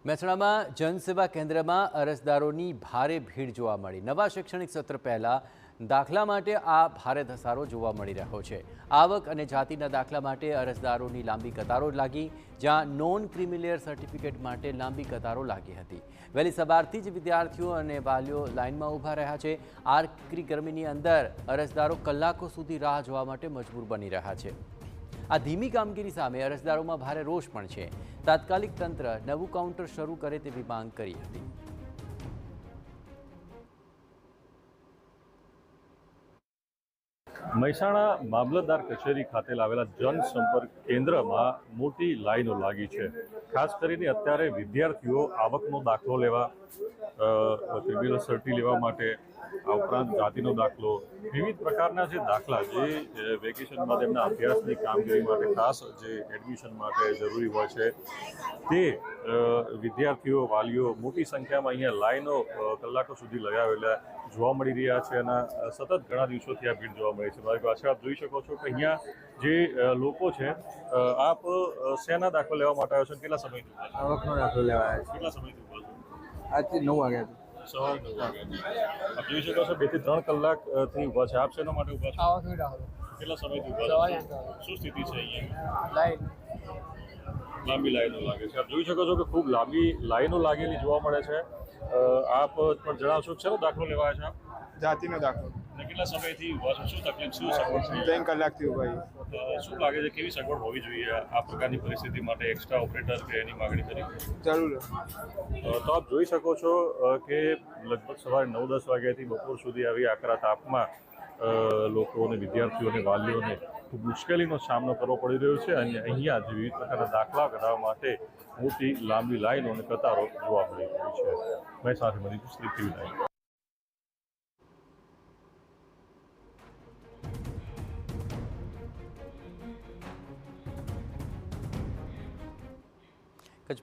મહેસાણામાં જનસેવા કેન્દ્રમાં અરજદારોની ભારે ભીડ જોવા મળી। નવા શૈક્ષણિક સત્ર પહેલા દાખલા માટે આ ભારે ધસારો જોવા મળી રહ્યો છે। આવક અને જાતિના દાખલા માટે અરજદારોની લાંબી કતારો લાગી, જ્યાં નોન ક્રિમિલિયર સર્ટિફિકેટ માટે લાંબી કતારો લાગી હતી। વહેલી સવારથી જ વિદ્યાર્થીઓ અને વાલીઓ લાઇનમાં ઊભા રહ્યા છે। આકરી ગરમીની અંદર અરજદારો કલાકો સુધી રાહ જોવા માટે મજબૂર બની રહ્યા છે। આ ધીમી કામગીરી સામે અરજદારોમાં ભારે રોષ પણ છે। તાત્કાલિક તંત્ર નવું કાઉન્ટર શરૂ કરે તેવી માંગ કરી હતી। મહેસાણા મામલતદાર કચેરી ખાતે આવેલા જનસંપર્ક કેન્દ્રમાં મોટી લાઈનો લાગી છે। ખાસ કરીને અત્યારે વિદ્યાર્થીઓ આવકનો દાખલો લેવા, ક્રિમિનલ સર્ટી લેવા માટે, આ ઉપરાંત જાતિનો દાખલો, વિવિધ પ્રકારના જે દાખલા જે વેકેશનમાં તેમના અભ્યાસની કામગીરી માટે ખાસ જે એડમિશન માટે જરૂરી હોય છે તે વિદ્યાર્થીઓ વાલીઓ મોટી સંખ્યામાં અહીંયા લાઈનો કલાકો સુધી લગાવેલા જોવા મળી રહ્યા છે અને સતત ઘણા દિવસોથી આ ભીડ જોવા મળી છે। મારી પાછળ આપ જોઈ શકો છો કે અહીંયા જે લોકો છે, આપ શેના દાખલો લેવા માટે આવ્યો છો? કેટલા સમયથી આવકનો દાખલો લેવા આવ્યા છે? કેટલા સમયથી ઉભા છો? આજથી 9 વાગ્યાથી। સવારે 9 વાગ્યાથી આપ જોઈ શકો છો 2 થી 3 કલાકથી ઉભા છે। આપ શેના માટે ઉભા છો? આવકનો દાખલો। કેટલા સમયથી ઉભા છો? શું સ્થિતિ છે અહીંયા? લાંબી લાઈનો લાગે છે। આપ જોઈ શકો છો કે ખૂબ લાંબી લાઈનો લાગેલી જોવા મળે છે। આપ પણ જણાવશો શેનો દાખલો લેવા આવ્યા છો? જાતિનો દાખલો। કેટલા સમયથી ઉભા છો? શું તકલીફ, શું સગવડ? 3 કલાકથી ઉભા શું લાગે છે કેવી સગવડ હોવી જોઈએ આ પ્રકારની પરિસ્થિતિ માટે? એક્સ્ટ્રા ઓપરેટર કે એની માગણી કરી? જરૂર। તો આપ જોઈ શકો છો કે લગભગ સવારે 9-10 વાગ્યાથી બપોર સુધી આવી આકરા તાપમાં લોકો અને વિદ્યાર્થીઓ અને વાલીઓને ખૂબ મુશ્કેલીનો સામનો કરવો પડી રહ્યો છે અને અહીંયા જે વિવિધ પ્રકારના દાખલા કઢાવવા માટે મોટી લાંબી લાઈનો અને કતારો જોવા મળી રહી છે। મહેસાણાથી મનીષ શ્રી ટીવી 9। કચ્છ